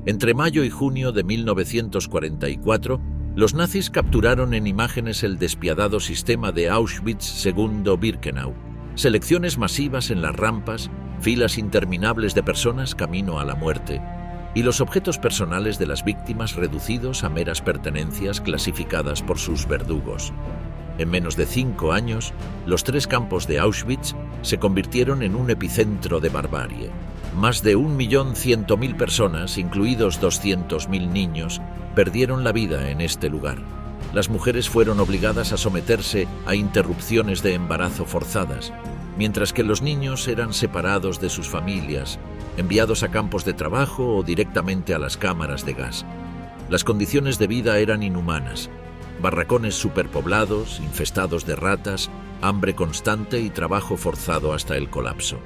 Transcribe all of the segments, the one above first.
Entre mayo y junio de 1944, los nazis capturaron en imágenes el despiadado sistema de Auschwitz II Birkenau, selecciones masivas en las rampas, filas interminables de personas camino a la muerte, y los objetos personales de las víctimas reducidos a meras pertenencias clasificadas por sus verdugos. En menos de 5 años, los 3 campos de Auschwitz se convirtieron en un epicentro de barbarie. Más de 1.100.000 personas, incluidos 200.000 niños, perdieron la vida en este lugar. Las mujeres fueron obligadas a someterse a interrupciones de embarazo forzadas, mientras que los niños eran separados de sus familias, enviados a campos de trabajo o directamente a las cámaras de gas. Las condiciones de vida eran inhumanas. Barracones superpoblados, infestados de ratas, hambre constante y trabajo forzado hasta el colapso.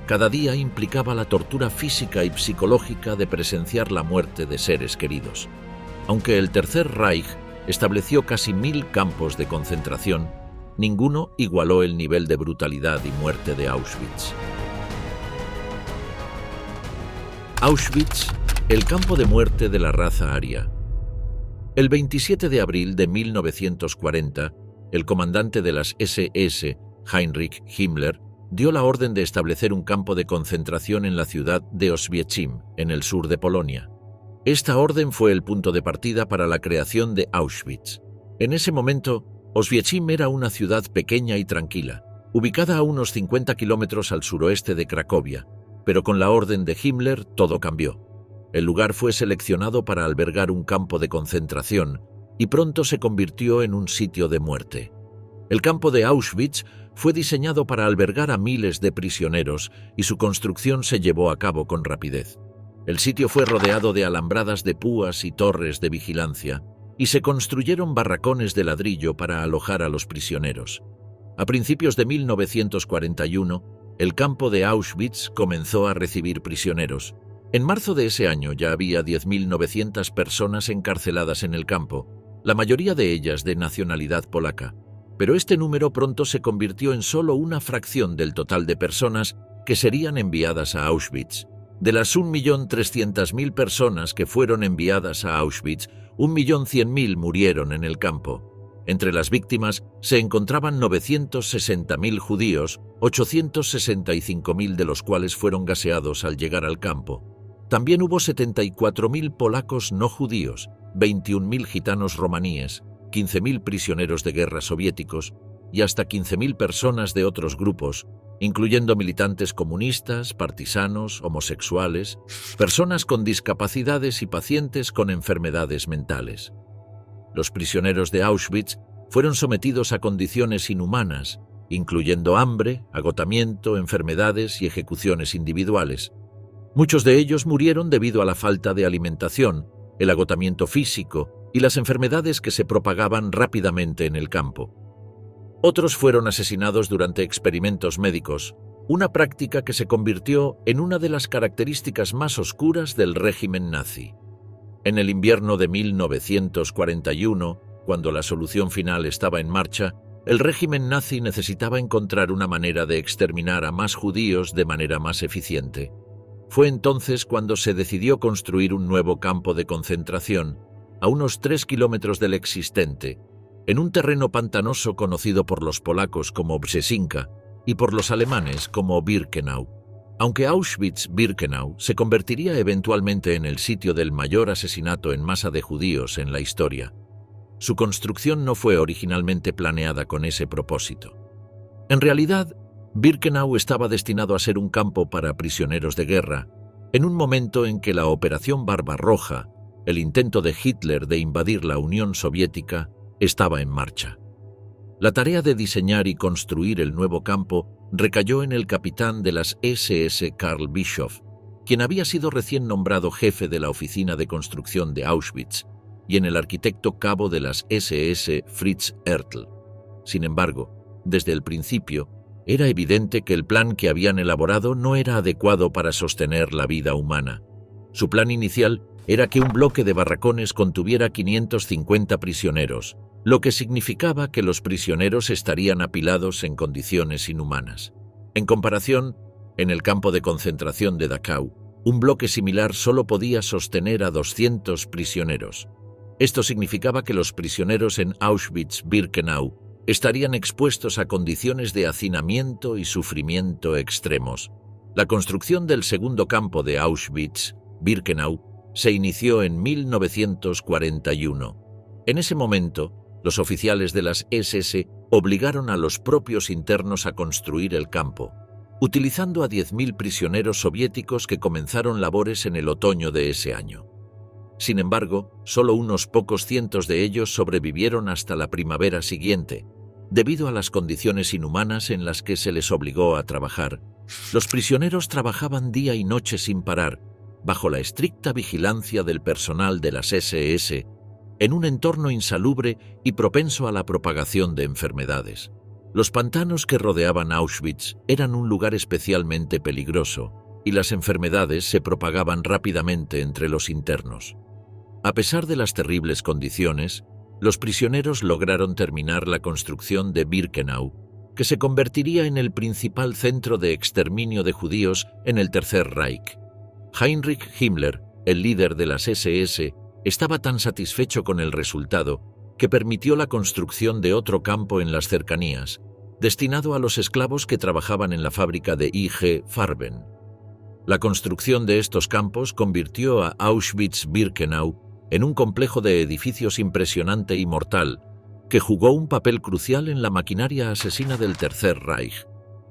Cada día implicaba la tortura física y psicológica de presenciar la muerte de seres queridos. Aunque el Tercer Reich estableció casi 1.000 campos de concentración, ninguno igualó el nivel de brutalidad y muerte de Auschwitz. Auschwitz, el campo de muerte de la raza aria. El 27 de abril de 1940, el comandante de las SS, Heinrich Himmler, dio la orden de establecer un campo de concentración en la ciudad de Oswiecim, en el sur de Polonia. Esta orden fue el punto de partida para la creación de Auschwitz. En ese momento, Oswiecim era una ciudad pequeña y tranquila, ubicada a unos 50 kilómetros al suroeste de Cracovia, pero con la orden de Himmler todo cambió. El lugar fue seleccionado para albergar un campo de concentración y pronto se convirtió en un sitio de muerte. El campo de Auschwitz fue diseñado para albergar a miles de prisioneros y su construcción se llevó a cabo con rapidez. El sitio fue rodeado de alambradas de púas y torres de vigilancia, y se construyeron barracones de ladrillo para alojar a los prisioneros. A principios de 1941, el campo de Auschwitz comenzó a recibir prisioneros. En marzo de ese año ya había 10.900 personas encarceladas en el campo, la mayoría de ellas de nacionalidad polaca. Pero este número pronto se convirtió en solo una fracción del total de personas que serían enviadas a Auschwitz. De las 1.300.000 personas que fueron enviadas a Auschwitz, 1.100.000 murieron en el campo. Entre las víctimas se encontraban 960.000 judíos, 865.000 de los cuales fueron gaseados al llegar al campo. También hubo 74.000 polacos no judíos, 21.000 gitanos romaníes, 15.000 prisioneros de guerra soviéticos y hasta 15.000 personas de otros grupos, incluyendo militantes comunistas, partisanos, homosexuales, personas con discapacidades y pacientes con enfermedades mentales. Los prisioneros de Auschwitz fueron sometidos a condiciones inhumanas, incluyendo hambre, agotamiento, enfermedades y ejecuciones individuales. Muchos de ellos murieron debido a la falta de alimentación, el agotamiento físico y las enfermedades que se propagaban rápidamente en el campo. Otros fueron asesinados durante experimentos médicos, una práctica que se convirtió en una de las características más oscuras del régimen nazi. En el invierno de 1941, cuando la solución final estaba en marcha, el régimen nazi necesitaba encontrar una manera de exterminar a más judíos de manera más eficiente. Fue entonces cuando se decidió construir un nuevo campo de concentración, a unos 3 kilómetros del existente, en un terreno pantanoso conocido por los polacos como Brzezinka y por los alemanes como Birkenau. Aunque Auschwitz-Birkenau se convertiría eventualmente en el sitio del mayor asesinato en masa de judíos en la historia, su construcción no fue originalmente planeada con ese propósito. En realidad, Birkenau estaba destinado a ser un campo para prisioneros de guerra, en un momento en que la Operación Barbarroja, el intento de Hitler de invadir la Unión Soviética, estaba en marcha. La tarea de diseñar y construir el nuevo campo recayó en el capitán de las SS Karl Bischoff, quien había sido recién nombrado jefe de la oficina de construcción de Auschwitz, y en el arquitecto cabo de las SS Fritz Ertl. Sin embargo, desde el principio, era evidente que el plan que habían elaborado no era adecuado para sostener la vida humana. Su plan inicial era que un bloque de barracones contuviera 550 prisioneros, lo que significaba que los prisioneros estarían apilados en condiciones inhumanas. En comparación, en el campo de concentración de Dachau, Un bloque similar solo podía sostener a 200 prisioneros. Esto significaba que los prisioneros en Auschwitz-Birkenau estarían expuestos a condiciones de hacinamiento y sufrimiento extremos. La construcción del segundo campo de Auschwitz-Birkenau se inició en 1941. En ese momento, los oficiales de las SS obligaron a los propios internos a construir el campo, utilizando a 10.000 prisioneros soviéticos que comenzaron labores en el otoño de ese año. Sin embargo, solo unos pocos cientos de ellos sobrevivieron hasta la primavera siguiente, debido a las condiciones inhumanas en las que se les obligó a trabajar. Los prisioneros trabajaban día y noche sin parar, bajo la estricta vigilancia del personal de las SS, en un entorno insalubre y propenso a la propagación de enfermedades. Los pantanos que rodeaban Auschwitz eran un lugar especialmente peligroso, y las enfermedades se propagaban rápidamente entre los internos. A pesar de las terribles condiciones, los prisioneros lograron terminar la construcción de Birkenau, que se convertiría en el principal centro de exterminio de judíos en el Tercer Reich. Heinrich Himmler, el líder de las SS, estaba tan satisfecho con el resultado que permitió la construcción de otro campo en las cercanías, destinado a los esclavos que trabajaban en la fábrica de IG Farben. La construcción de estos campos convirtió a Auschwitz-Birkenau en un complejo de edificios impresionante y mortal, que jugó un papel crucial en la maquinaria asesina del Tercer Reich.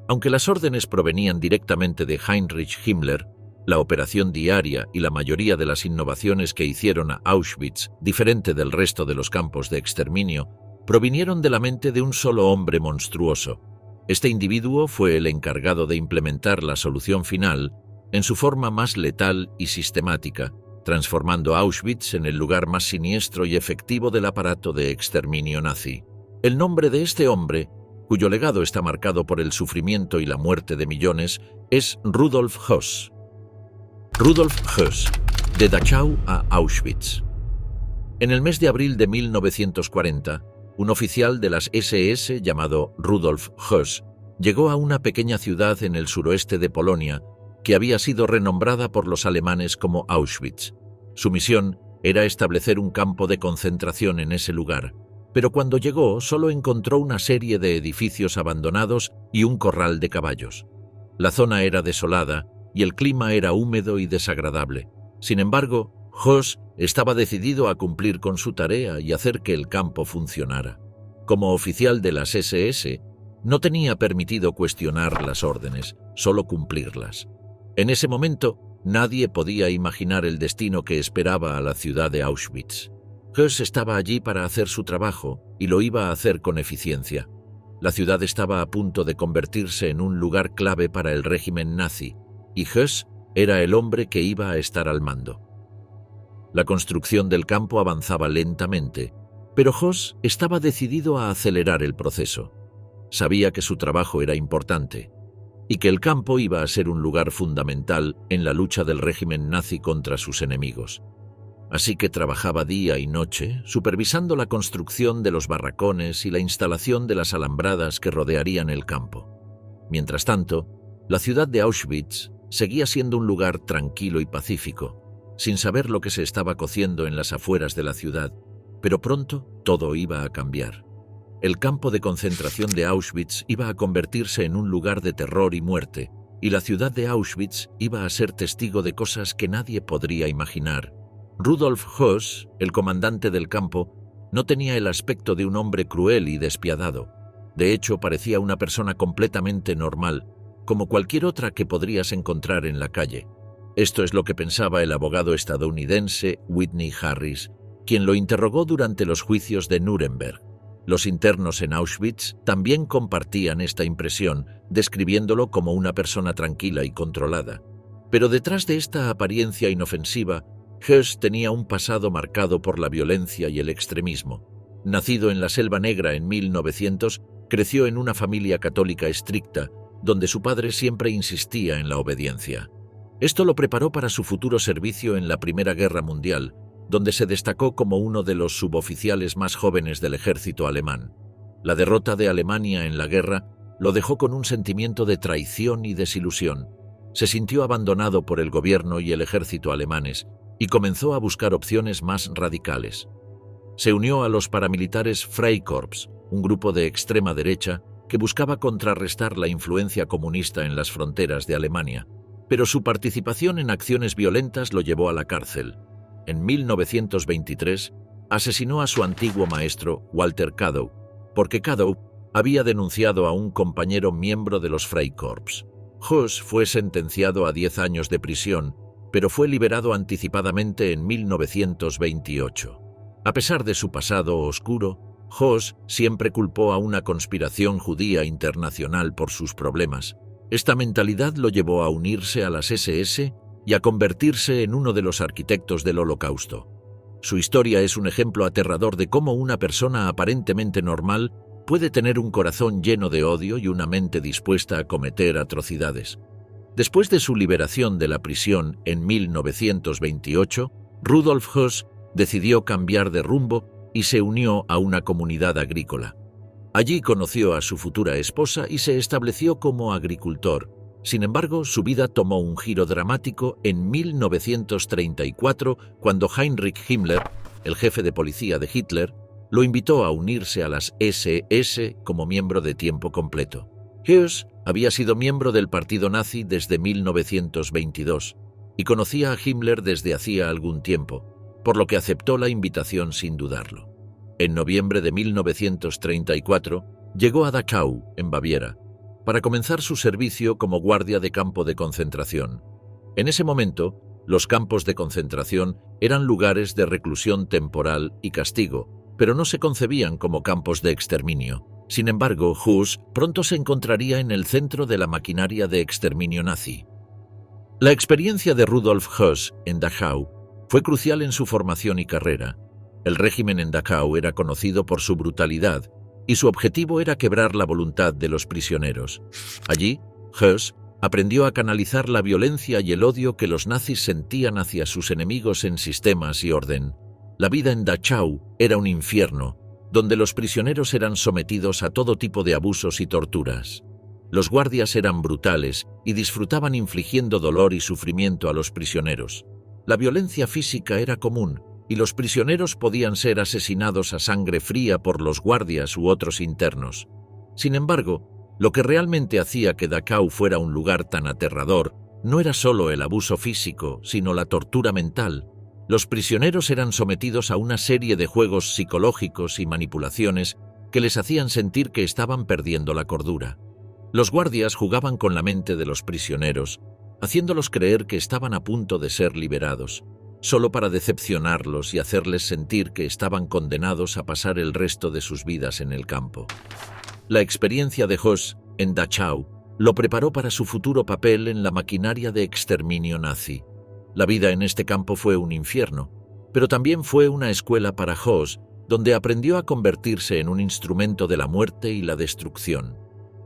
Aunque las órdenes provenían directamente de Heinrich Himmler, la operación diaria y la mayoría de las innovaciones que hicieron a Auschwitz diferente del resto de los campos de exterminio provinieron de la mente de un solo hombre monstruoso. Este individuo fue el encargado de implementar la solución final en su forma más letal y sistemática, transformando Auschwitz en el lugar más siniestro y efectivo del aparato de exterminio nazi. El nombre de este hombre, cuyo legado está marcado por el sufrimiento y la muerte de millones, es Rudolf Höss. Rudolf Höss, de Dachau a Auschwitz. En el mes de abril de 1940, un oficial de las SS llamado Rudolf Höss llegó a una pequeña ciudad en el suroeste de Polonia que había sido renombrada por los alemanes como Auschwitz. Su misión era establecer un campo de concentración en ese lugar, pero cuando llegó solo encontró una serie de edificios abandonados y un corral de caballos. La zona era desolada y el clima era húmedo y desagradable. Sin embargo, Höss estaba decidido a cumplir con su tarea y hacer que el campo funcionara. Como oficial de las SS, no tenía permitido cuestionar las órdenes, solo cumplirlas. En ese momento, nadie podía imaginar el destino que esperaba a la ciudad de Auschwitz. Höss estaba allí para hacer su trabajo y lo iba a hacer con eficiencia. La ciudad estaba a punto de convertirse en un lugar clave para el régimen nazi, y Höss era el hombre que iba a estar al mando. La construcción del campo avanzaba lentamente, pero Höss estaba decidido a acelerar el proceso. Sabía que su trabajo era importante y que el campo iba a ser un lugar fundamental en la lucha del régimen nazi contra sus enemigos. Así que trabajaba día y noche, supervisando la construcción de los barracones y la instalación de las alambradas que rodearían el campo. Mientras tanto, la ciudad de Auschwitz seguía siendo un lugar tranquilo y pacífico, sin saber lo que se estaba cociendo en las afueras de la ciudad, pero pronto todo iba a cambiar. El campo de concentración de Auschwitz iba a convertirse en un lugar de terror y muerte, y la ciudad de Auschwitz iba a ser testigo de cosas que nadie podría imaginar. Rudolf Höss, el comandante del campo, no tenía el aspecto de un hombre cruel y despiadado. De hecho, parecía una persona completamente normal, como cualquier otra que podrías encontrar en la calle. Esto es lo que pensaba el abogado estadounidense Whitney Harris, quien lo interrogó durante los juicios de Nuremberg. Los internos en Auschwitz también compartían esta impresión, describiéndolo como una persona tranquila y controlada. Pero detrás de esta apariencia inofensiva, Höss tenía un pasado marcado por la violencia y el extremismo. Nacido en la Selva Negra en 1900, creció en una familia católica estricta, donde su padre siempre insistía en la obediencia. Esto lo preparó para su futuro servicio en la Primera Guerra Mundial, donde se destacó como uno de los suboficiales más jóvenes del ejército alemán. La derrota de Alemania en la guerra lo dejó con un sentimiento de traición y desilusión. Se sintió abandonado por el gobierno y el ejército alemanes y comenzó a buscar opciones más radicales. Se unió a los paramilitares Freikorps, un grupo de extrema derecha que buscaba contrarrestar la influencia comunista en las fronteras de Alemania, pero su participación en acciones violentas lo llevó a la cárcel. En 1923, asesinó a su antiguo maestro, Walter Kadow, porque Kadow había denunciado a un compañero miembro de los Freikorps. Höss fue sentenciado a 10 años de prisión, pero fue liberado anticipadamente en 1928. A pesar de su pasado oscuro, Höss siempre culpó a una conspiración judía internacional por sus problemas. Esta mentalidad lo llevó a unirse a las SS y a convertirse en uno de los arquitectos del Holocausto. Su historia es un ejemplo aterrador de cómo una persona aparentemente normal puede tener un corazón lleno de odio y una mente dispuesta a cometer atrocidades. Después de su liberación de la prisión en 1928, Rudolf Höss decidió cambiar de rumbo y se unió a una comunidad agrícola. Allí conoció a su futura esposa y se estableció como agricultor. Sin embargo, su vida tomó un giro dramático en 1934, cuando Heinrich Himmler, el jefe de policía de Hitler, lo invitó a unirse a las SS como miembro de tiempo completo. Höss había sido miembro del partido nazi desde 1922 y conocía a Himmler desde hacía algún tiempo, por lo que aceptó la invitación sin dudarlo. En noviembre de 1934, llegó a Dachau, en Baviera, para comenzar su servicio como guardia de campo de concentración. En ese momento, los campos de concentración eran lugares de reclusión temporal y castigo, pero no se concebían como campos de exterminio. Sin embargo, Höss pronto se encontraría en el centro de la maquinaria de exterminio nazi. La experiencia de Rudolf Höss en Dachau fue crucial en su formación y carrera. El régimen en Dachau era conocido por su brutalidad y su objetivo era quebrar la voluntad de los prisioneros. Allí, Höss aprendió a canalizar la violencia y el odio que los nazis sentían hacia sus enemigos en sistemas y orden. La vida en Dachau era un infierno, donde los prisioneros eran sometidos a todo tipo de abusos y torturas. Los guardias eran brutales y disfrutaban infligiendo dolor y sufrimiento a los prisioneros. La violencia física era común, y los prisioneros podían ser asesinados a sangre fría por los guardias u otros internos. Sin embargo, lo que realmente hacía que Dachau fuera un lugar tan aterrador no era solo el abuso físico, sino la tortura mental. Los prisioneros eran sometidos a una serie de juegos psicológicos y manipulaciones que les hacían sentir que estaban perdiendo la cordura. Los guardias jugaban con la mente de los prisioneros, haciéndolos creer que estaban a punto de ser liberados, solo para decepcionarlos y hacerles sentir que estaban condenados a pasar el resto de sus vidas en el campo. La experiencia de Höss en Dachau lo preparó para su futuro papel en la maquinaria de exterminio nazi. La vida en este campo fue un infierno, pero también fue una escuela para Höss, donde aprendió a convertirse en un instrumento de la muerte y la destrucción.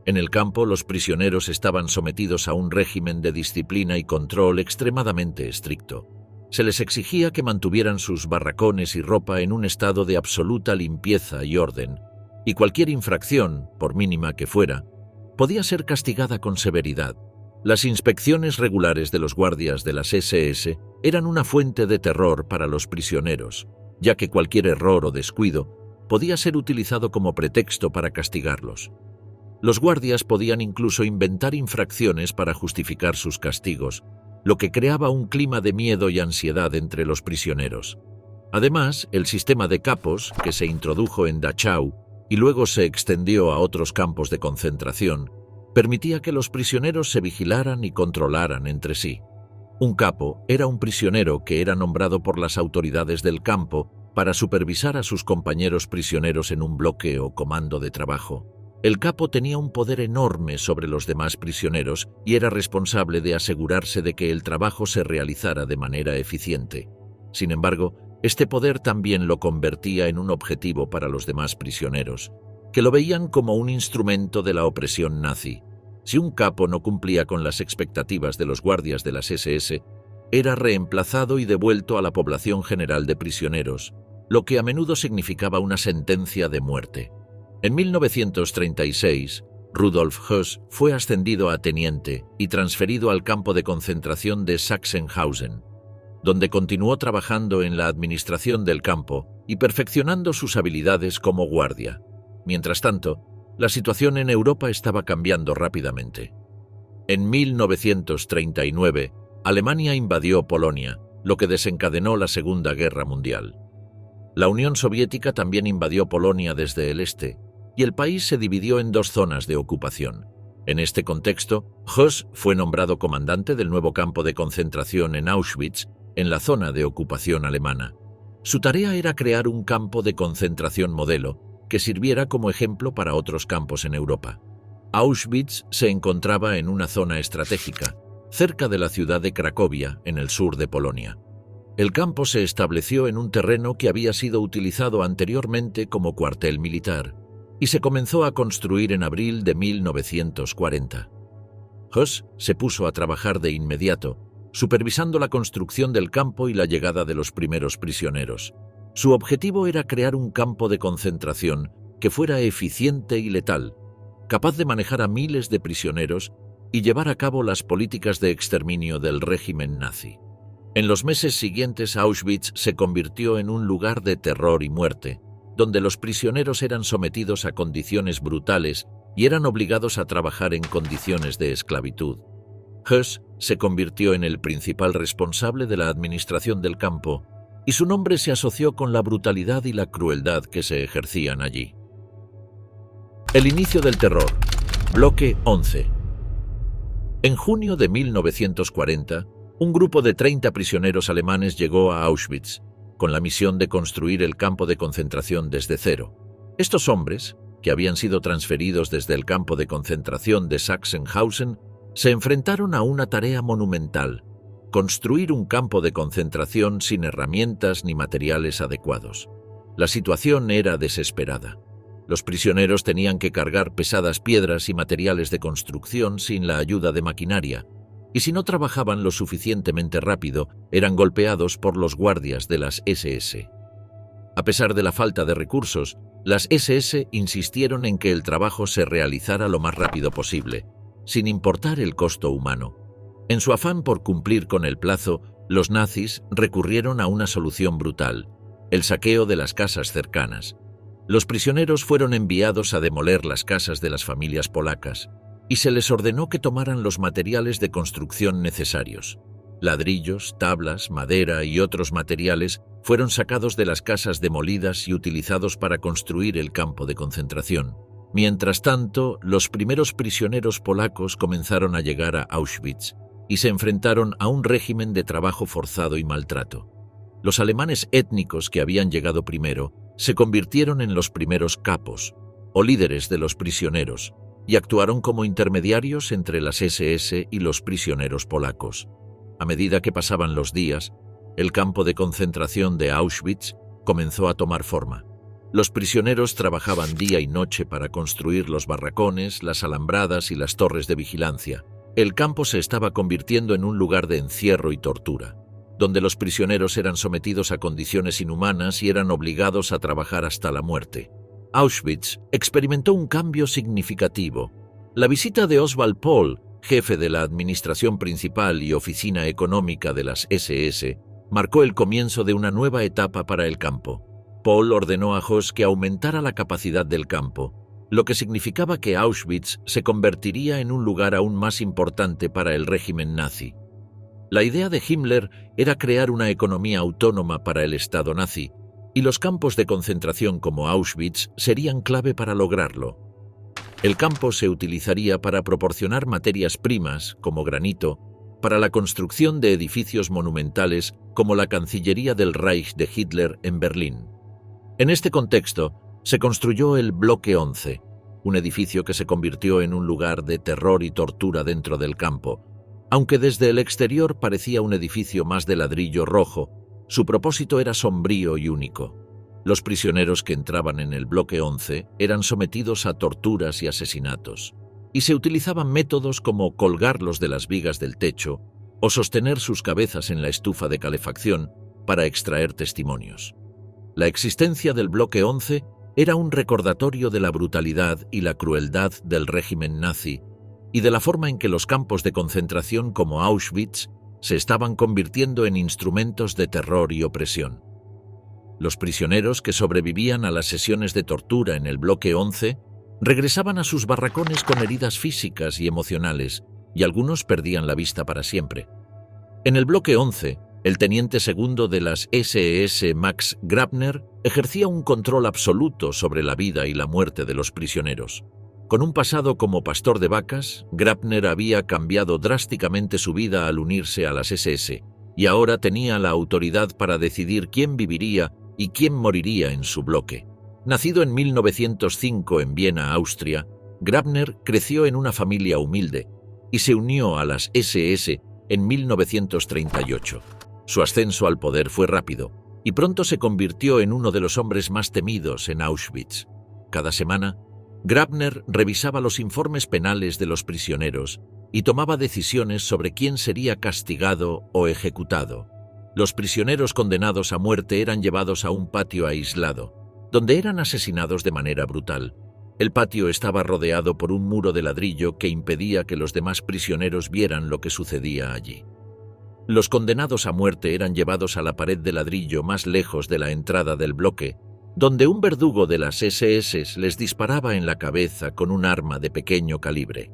En el campo, los prisioneros estaban sometidos a un régimen de disciplina y control extremadamente estricto. Se les exigía que mantuvieran sus barracones y ropa en un estado de absoluta limpieza y orden, y cualquier infracción, por mínima que fuera, podía ser castigada con severidad. Las inspecciones regulares de los guardias de las SS eran una fuente de terror para los prisioneros, ya que cualquier error o descuido podía ser utilizado como pretexto para castigarlos. Los guardias podían incluso inventar infracciones para justificar sus castigos, lo que creaba un clima de miedo y ansiedad entre los prisioneros. Además, el sistema de capos, que se introdujo en Dachau y luego se extendió a otros campos de concentración, permitía que los prisioneros se vigilaran y controlaran entre sí. Un capo era un prisionero que era nombrado por las autoridades del campo para supervisar a sus compañeros prisioneros en un bloque o comando de trabajo. El capo tenía un poder enorme sobre los demás prisioneros y era responsable de asegurarse de que el trabajo se realizara de manera eficiente. Sin embargo, este poder también lo convertía en un objetivo para los demás prisioneros, que lo veían como un instrumento de la opresión nazi. Si un capo no cumplía con las expectativas de los guardias de las SS, era reemplazado y devuelto a la población general de prisioneros, lo que a menudo significaba una sentencia de muerte. En 1936, Rudolf Höss fue ascendido a teniente y transferido al campo de concentración de Sachsenhausen, donde continuó trabajando en la administración del campo y perfeccionando sus habilidades como guardia. Mientras tanto, la situación en Europa estaba cambiando rápidamente. En 1939, Alemania invadió Polonia, lo que desencadenó la Segunda Guerra Mundial. La Unión Soviética también invadió Polonia desde el este, y el país se dividió en dos zonas de ocupación. En este contexto, Höss fue nombrado comandante del nuevo campo de concentración en Auschwitz, en la zona de ocupación alemana. Su tarea era crear un campo de concentración modelo que sirviera como ejemplo para otros campos en Europa. Auschwitz se encontraba en una zona estratégica, cerca de la ciudad de Cracovia, en el sur de Polonia. El campo se estableció en un terreno que había sido utilizado anteriormente como cuartel militar y se comenzó a construir en abril de 1940. Höss se puso a trabajar de inmediato, supervisando la construcción del campo y la llegada de los primeros prisioneros. Su objetivo era crear un campo de concentración que fuera eficiente y letal, capaz de manejar a miles de prisioneros y llevar a cabo las políticas de exterminio del régimen nazi. En los meses siguientes, Auschwitz se convirtió en un lugar de terror y muerte, donde los prisioneros eran sometidos a condiciones brutales y eran obligados a trabajar en condiciones de esclavitud. Höss se convirtió en el principal responsable de la administración del campo, y su nombre se asoció con la brutalidad y la crueldad que se ejercían allí. El inicio del terror. Bloque 11. En junio de 1940, un grupo de 30 prisioneros alemanes llegó a Auschwitz, con la misión de construir el campo de concentración desde cero. Estos hombres, que habían sido transferidos desde el campo de concentración de Sachsenhausen, se enfrentaron a una tarea monumental: construir un campo de concentración sin herramientas ni materiales adecuados. La situación era desesperada. Los prisioneros tenían que cargar pesadas piedras y materiales de construcción sin la ayuda de maquinaria, y si no trabajaban lo suficientemente rápido, eran golpeados por los guardias de las SS. A pesar de la falta de recursos, las SS insistieron en que el trabajo se realizara lo más rápido posible, sin importar el costo humano. En su afán por cumplir con el plazo, los nazis recurrieron a una solución brutal: el saqueo de las casas cercanas. Los prisioneros fueron enviados a demoler las casas de las familias polacas, y se les ordenó que tomaran los materiales de construcción necesarios. Ladrillos, tablas, madera y otros materiales fueron sacados de las casas demolidas y utilizados para construir el campo de concentración. Mientras tanto, los primeros prisioneros polacos comenzaron a llegar a Auschwitz y se enfrentaron a un régimen de trabajo forzado y maltrato. Los alemanes étnicos que habían llegado primero se convirtieron en los primeros capos, o líderes de los prisioneros, y actuaron como intermediarios entre las SS y los prisioneros polacos. A medida que pasaban los días, el campo de concentración de Auschwitz comenzó a tomar forma. Los prisioneros trabajaban día y noche para construir los barracones, las alambradas y las torres de vigilancia. El campo se estaba convirtiendo en un lugar de encierro y tortura, donde los prisioneros eran sometidos a condiciones inhumanas y eran obligados a trabajar hasta la muerte. Auschwitz experimentó un cambio significativo. La visita de Oswald Pohl, jefe de la administración principal y oficina económica de las SS, marcó el comienzo de una nueva etapa para el campo. Pohl ordenó a Höss que aumentara la capacidad del campo, lo que significaba que Auschwitz se convertiría en un lugar aún más importante para el régimen nazi. La idea de Himmler era crear una economía autónoma para el Estado nazi, y los campos de concentración como Auschwitz serían clave para lograrlo. El campo se utilizaría para proporcionar materias primas, como granito, para la construcción de edificios monumentales como la Cancillería del Reich de Hitler en Berlín. En este contexto, se construyó el Bloque 11, un edificio que se convirtió en un lugar de terror y tortura dentro del campo. Aunque desde el exterior parecía un edificio más de ladrillo rojo, su propósito era sombrío y único. Los prisioneros que entraban en el Bloque 11 eran sometidos a torturas y asesinatos, y se utilizaban métodos como colgarlos de las vigas del techo o sostener sus cabezas en la estufa de calefacción para extraer testimonios. La existencia del Bloque 11 era un recordatorio de la brutalidad y la crueldad del régimen nazi y de la forma en que los campos de concentración como Auschwitz se estaban convirtiendo en instrumentos de terror y opresión. Los prisioneros que sobrevivían a las sesiones de tortura en el bloque 11 regresaban a sus barracones con heridas físicas y emocionales, y algunos perdían la vista para siempre. En el bloque 11, el teniente segundo de las SS, Max Grabner, ejercía un control absoluto sobre la vida y la muerte de los prisioneros. Con un pasado como pastor de vacas, Grabner había cambiado drásticamente su vida al unirse a las SS, y ahora tenía la autoridad para decidir quién viviría y quién moriría en su bloque. Nacido en 1905 en Viena, Austria, Grabner creció en una familia humilde y se unió a las SS en 1938. Su ascenso al poder fue rápido y pronto se convirtió en uno de los hombres más temidos en Auschwitz. Cada semana, Grabner revisaba los informes penales de los prisioneros y tomaba decisiones sobre quién sería castigado o ejecutado. Los prisioneros condenados a muerte eran llevados a un patio aislado, donde eran asesinados de manera brutal. El patio estaba rodeado por un muro de ladrillo que impedía que los demás prisioneros vieran lo que sucedía allí. Los condenados a muerte eran llevados a la pared de ladrillo más lejos de la entrada del bloque, donde un verdugo de las SS les disparaba en la cabeza con un arma de pequeño calibre.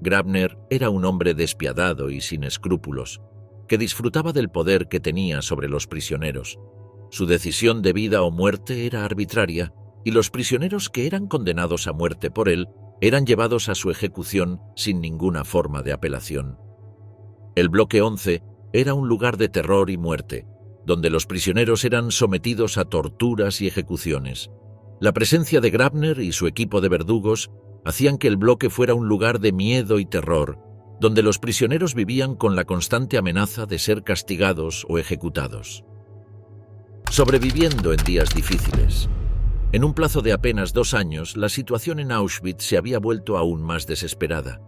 Grabner era un hombre despiadado y sin escrúpulos, que disfrutaba del poder que tenía sobre los prisioneros. Su decisión de vida o muerte era arbitraria, y los prisioneros que eran condenados a muerte por él eran llevados a su ejecución sin ninguna forma de apelación. El bloque 11 era un lugar de terror y muerte, donde los prisioneros eran sometidos a torturas y ejecuciones. La presencia de Grabner y su equipo de verdugos hacían que el bloque fuera un lugar de miedo y terror, donde los prisioneros vivían con la constante amenaza de ser castigados o ejecutados. Sobreviviendo en días difíciles. En un plazo de apenas 2 años, la situación en Auschwitz se había vuelto aún más desesperada.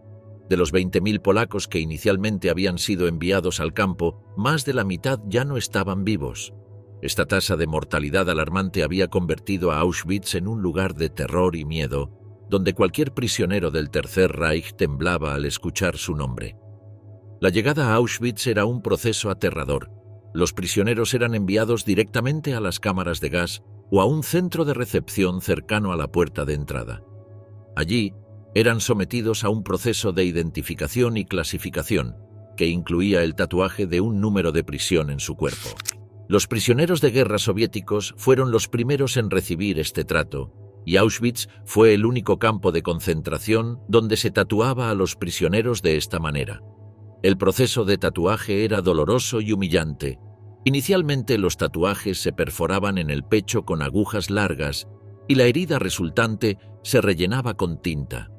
De los 20.000 polacos que inicialmente habían sido enviados al campo, más de la mitad ya no estaban vivos. Esta tasa de mortalidad alarmante había convertido a Auschwitz en un lugar de terror y miedo, donde cualquier prisionero del Tercer Reich temblaba al escuchar su nombre. La llegada a Auschwitz era un proceso aterrador. Los prisioneros eran enviados directamente a las cámaras de gas o a un centro de recepción cercano a la puerta de entrada. Allí, eran sometidos a un proceso de identificación y clasificación, que incluía el tatuaje de un número de prisión en su cuerpo. Los prisioneros de guerra soviéticos fueron los primeros en recibir este trato, y Auschwitz fue el único campo de concentración donde se tatuaba a los prisioneros de esta manera. El proceso de tatuaje era doloroso y humillante. Inicialmente los tatuajes se perforaban en el pecho con agujas largas y la herida resultante se rellenaba con tinta.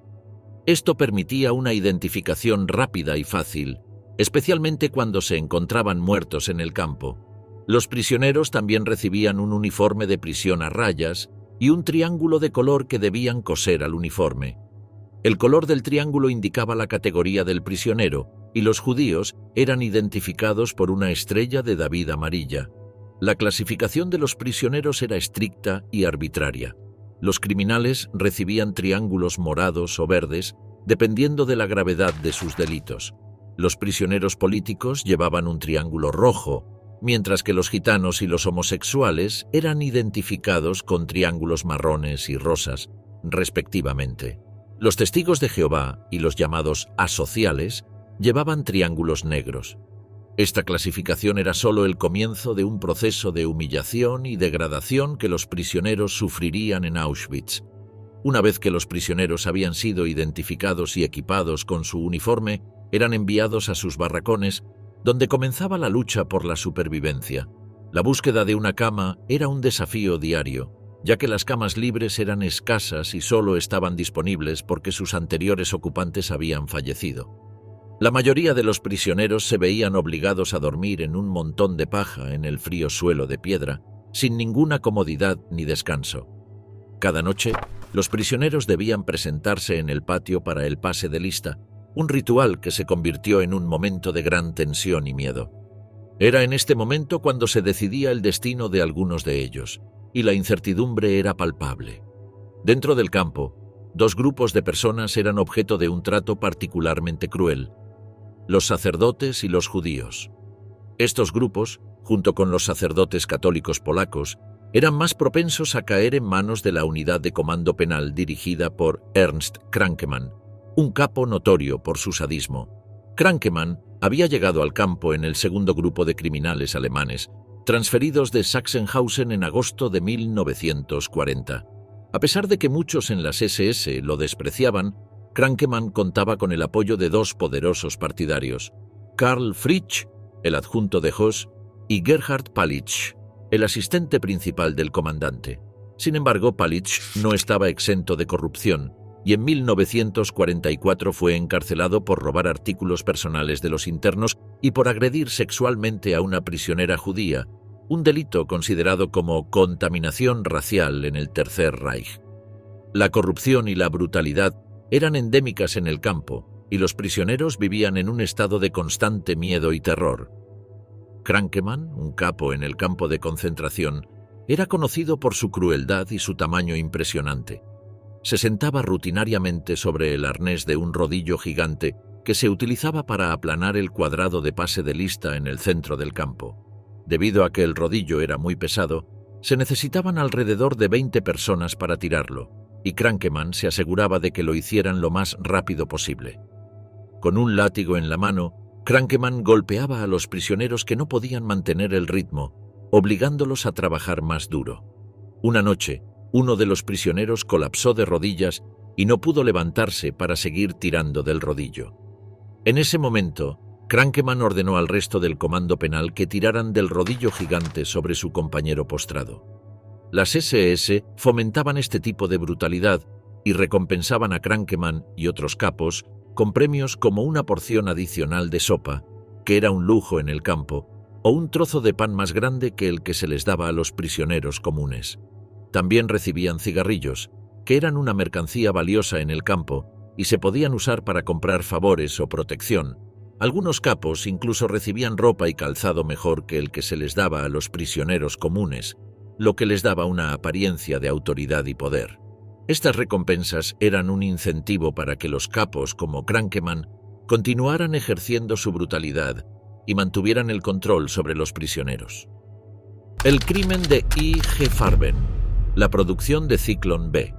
Esto permitía una identificación rápida y fácil, especialmente cuando se encontraban muertos en el campo. Los prisioneros también recibían un uniforme de prisión a rayas y un triángulo de color que debían coser al uniforme. El color del triángulo indicaba la categoría del prisionero, y los judíos eran identificados por una estrella de David amarilla. La clasificación de los prisioneros era estricta y arbitraria. Los criminales recibían triángulos morados o verdes, dependiendo de la gravedad de sus delitos. Los prisioneros políticos llevaban un triángulo rojo, mientras que los gitanos y los homosexuales eran identificados con triángulos marrones y rosas, respectivamente. Los testigos de Jehová y los llamados asociales llevaban triángulos negros. Esta clasificación era solo el comienzo de un proceso de humillación y degradación que los prisioneros sufrirían en Auschwitz. Una vez que los prisioneros habían sido identificados y equipados con su uniforme, eran enviados a sus barracones, donde comenzaba la lucha por la supervivencia. La búsqueda de una cama era un desafío diario, ya que las camas libres eran escasas y solo estaban disponibles porque sus anteriores ocupantes habían fallecido. La mayoría de los prisioneros se veían obligados a dormir en un montón de paja en el frío suelo de piedra, sin ninguna comodidad ni descanso. Cada noche, los prisioneros debían presentarse en el patio para el pase de lista, un ritual que se convirtió en un momento de gran tensión y miedo. Era en este momento cuando se decidía el destino de algunos de ellos. y la incertidumbre era palpable. Dentro del campo, dos grupos de personas eran objeto de un trato particularmente cruel: los sacerdotes y los judíos. Estos grupos, junto con los sacerdotes católicos polacos, eran más propensos a caer en manos de la unidad de comando penal dirigida por Ernst Krankemann, un capo notorio por su sadismo. Krankemann había llegado al campo en el segundo grupo de criminales alemanes, transferidos de Sachsenhausen en agosto de 1940. A pesar de que muchos en las SS lo despreciaban, Krankemann contaba con el apoyo de dos poderosos partidarios: Karl Fritsch, el adjunto de Hoss, y Gerhard Palitsch, el asistente principal del comandante. Sin embargo, Palitsch no estaba exento de corrupción, y en 1944 fue encarcelado por robar artículos personales de los internos y por agredir sexualmente a una prisionera judía, un delito considerado como contaminación racial en el Tercer Reich. La corrupción y la brutalidad eran endémicas en el campo, y los prisioneros vivían en un estado de constante miedo y terror. Krankemann, un capo en el campo de concentración, era conocido por su crueldad y su tamaño impresionante. Se sentaba rutinariamente sobre el arnés de un rodillo gigante que se utilizaba para aplanar el cuadrado de pase de lista en el centro del campo. Debido a que el rodillo era muy pesado, se necesitaban alrededor de 20 personas para tirarlo, y Krankemann se aseguraba de que lo hicieran lo más rápido posible. Con un látigo en la mano, Krankemann golpeaba a los prisioneros que no podían mantener el ritmo, obligándolos a trabajar más duro. Una noche, uno de los prisioneros colapsó de rodillas y no pudo levantarse para seguir tirando del rodillo. En ese momento, Krankemann ordenó al resto del comando penal que tiraran del rodillo gigante sobre su compañero postrado. Las SS fomentaban este tipo de brutalidad y recompensaban a Krankemann y otros capos con premios como una porción adicional de sopa, que era un lujo en el campo, o un trozo de pan más grande que el que se les daba a los prisioneros comunes. También recibían cigarrillos, que eran una mercancía valiosa en el campo y se podían usar para comprar favores o protección. Algunos capos incluso recibían ropa y calzado mejor que el que se les daba a los prisioneros comunes, lo que les daba una apariencia de autoridad y poder. Estas recompensas eran un incentivo para que los capos como Krankemann continuaran ejerciendo su brutalidad y mantuvieran el control sobre los prisioneros. El crimen de I.G. Farben, la producción de Zyklon B.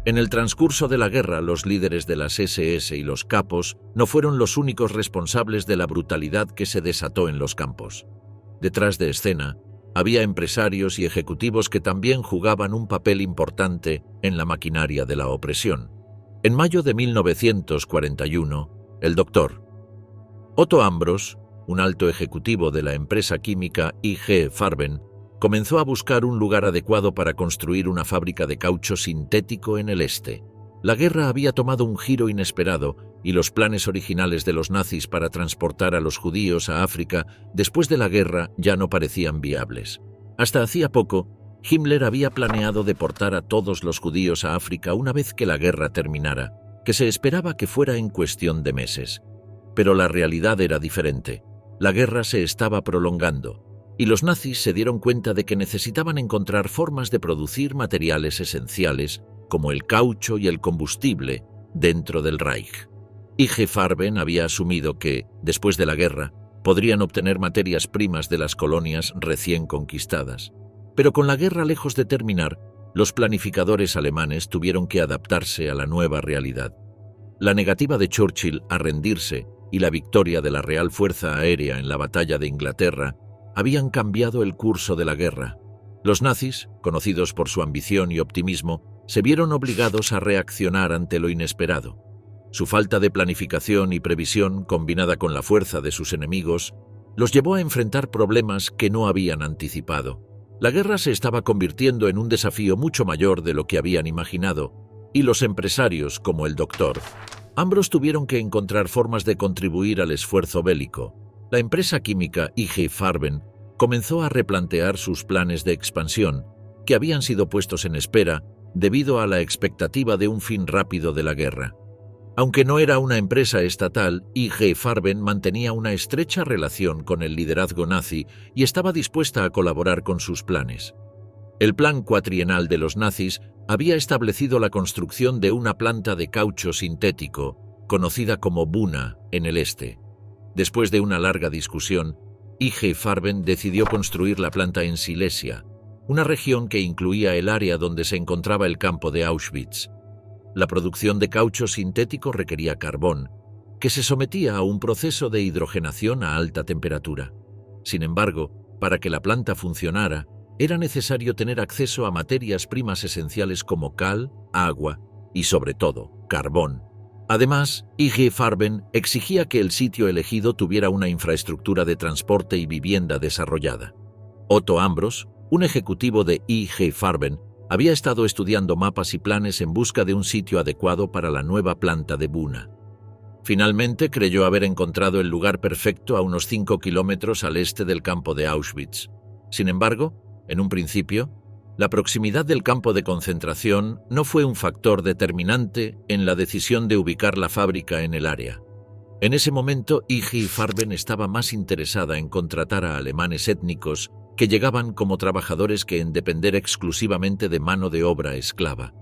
En el transcurso de la guerra, los líderes de las SS y los capos no fueron los únicos responsables de la brutalidad que se desató en los campos. Detrás de escena, había empresarios y ejecutivos que también jugaban un papel importante en la maquinaria de la opresión. En mayo de 1941, el doctor Otto Ambros, un alto ejecutivo de la empresa química I.G. Farben, comenzó a buscar un lugar adecuado para construir una fábrica de caucho sintético en el este. La guerra había tomado un giro inesperado y los planes originales de los nazis para transportar a los judíos a África después de la guerra ya no parecían viables. Hasta hacía poco, Himmler había planeado deportar a todos los judíos a África una vez que la guerra terminara, que se esperaba que fuera en cuestión de meses. Pero la realidad era diferente. La guerra se estaba prolongando, y los nazis se dieron cuenta de que necesitaban encontrar formas de producir materiales esenciales como el caucho y el combustible dentro del Reich. I.G. Farben había asumido que, después de la guerra, podrían obtener materias primas de las colonias recién conquistadas. Pero con la guerra lejos de terminar, los planificadores alemanes tuvieron que adaptarse a la nueva realidad. La negativa de Churchill a rendirse y la victoria de la Real Fuerza Aérea en la Batalla de Inglaterra habían cambiado el curso de la guerra. Los nazis, conocidos por su ambición y optimismo, se vieron obligados a reaccionar ante lo inesperado. Su falta de planificación y previsión, combinada con la fuerza de sus enemigos, los llevó a enfrentar problemas que no habían anticipado. La guerra se estaba convirtiendo en un desafío mucho mayor de lo que habían imaginado, y los empresarios, como el doctor Ambros, tuvieron que encontrar formas de contribuir al esfuerzo bélico. La empresa química I.G. Farben comenzó a replantear sus planes de expansión, que habían sido puestos en espera debido a la expectativa de un fin rápido de la guerra. Aunque no era una empresa estatal, I.G. Farben mantenía una estrecha relación con el liderazgo nazi y estaba dispuesta a colaborar con sus planes. El plan cuatrienal de los nazis había establecido la construcción de una planta de caucho sintético, conocida como Buna, en el este. Después de una larga discusión, IG Farben decidió construir la planta en Silesia, una región que incluía el área donde se encontraba el campo de Auschwitz. La producción de caucho sintético requería carbón, que se sometía a un proceso de hidrogenación a alta temperatura. Sin embargo, para que la planta funcionara, era necesario tener acceso a materias primas esenciales como cal, agua y, sobre todo, carbón. Además, IG Farben exigía que el sitio elegido tuviera una infraestructura de transporte y vivienda desarrollada. Otto Ambros, un ejecutivo de IG Farben, había estado estudiando mapas y planes en busca de un sitio adecuado para la nueva planta de Buna. Finalmente creyó haber encontrado el lugar perfecto a unos 5 kilómetros al este del campo de Auschwitz. Sin embargo, en un principio, la proximidad del campo de concentración no fue un factor determinante en la decisión de ubicar la fábrica en el área. En ese momento, IG Farben estaba más interesada en contratar a alemanes étnicos que llegaban como trabajadores que en depender exclusivamente de mano de obra esclava.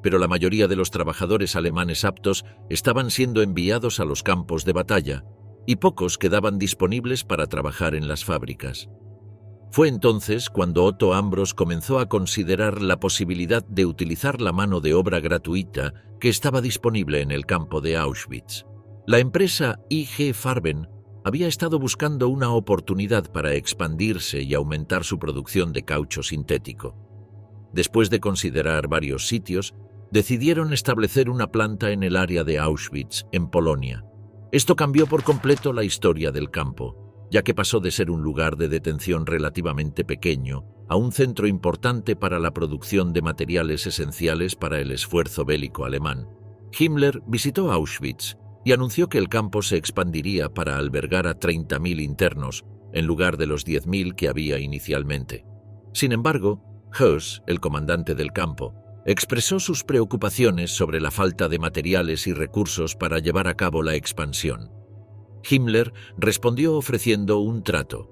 Pero la mayoría de los trabajadores alemanes aptos estaban siendo enviados a los campos de batalla, y pocos quedaban disponibles para trabajar en las fábricas. Fue entonces cuando Otto Ambros comenzó a considerar la posibilidad de utilizar la mano de obra gratuita que estaba disponible en el campo de Auschwitz. La empresa IG Farben había estado buscando una oportunidad para expandirse y aumentar su producción de caucho sintético. Después de considerar varios sitios, decidieron establecer una planta en el área de Auschwitz, en Polonia. Esto cambió por completo la historia del campo, ya que pasó de ser un lugar de detención relativamente pequeño a un centro importante para la producción de materiales esenciales para el esfuerzo bélico alemán. Himmler visitó Auschwitz y anunció que el campo se expandiría para albergar a 30.000 internos, en lugar de los 10.000 que había inicialmente. Sin embargo, Höss, el comandante del campo, expresó sus preocupaciones sobre la falta de materiales y recursos para llevar a cabo la expansión. Himmler respondió ofreciendo un trato.